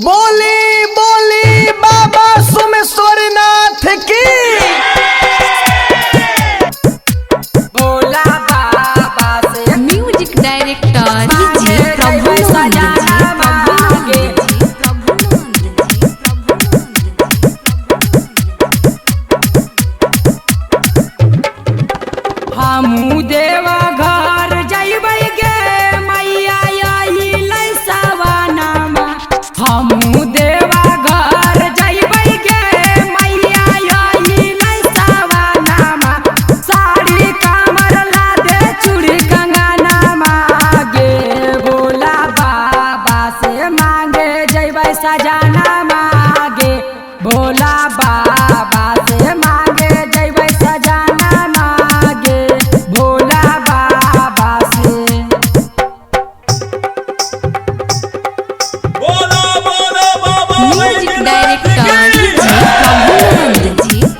बोली बोली बाबा सोमेश्वरनाथ की। भोला बाबा से म्यूजिक डायरेक्टर मांगे प्रभु सजाना मांगे। हमू देवा घर जइबै गे मैया यही लैसवानामा। हमू देवा घर जइबै गे मैया यही लैसवानामा। साड़ी कामर ला दे चूड़ी कंगनामा गे। भोला बाबा से मांगे जइबै सजाना मांगे। भोला बाबा से मांगे जइबै सजाना मांगे। भोला बाबा से बोलो बोलो बाबा म्यूजिक डायरेक्टर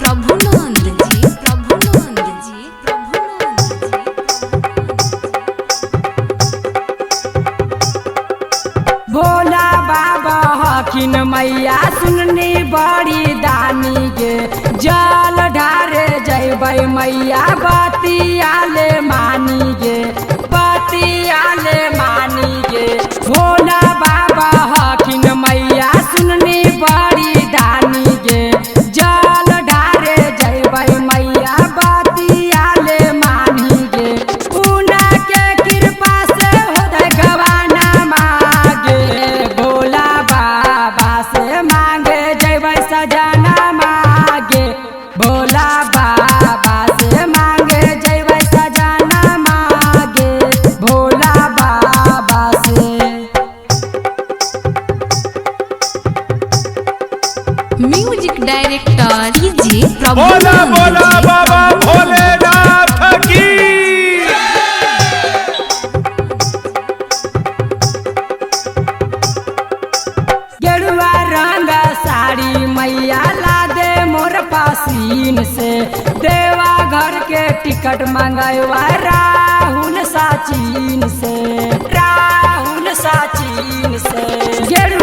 प्रभुनंद जी। भोला बाबा हकिन मैया सुननी बड़ी दानी गे। जल ढारे जइबै मैया बतियाले मानी गे। बतियाले मानी गे। भोला बाबा हकिन मैया सुननी बड़ी दानी गे। जल ढारे जइबै मैया बतियाले मानी गे। उना के कृपा से होदै गवाना मांगे। भोला बाबा से मांगे जइबै सजाना मांगे। भोला बाबा से मांगे जइबै सजाना मांगे। भोला बाबा से म्यूजिक डायरेक्टर बोला बोला बाबा भोलेनाथ की। गेरुआ रंग साड़ी मैया ला दे मोर पसीन से। देवा घर के टिकट मंगवा राहुल साचीन से। राहुल साचीन से गेरुआ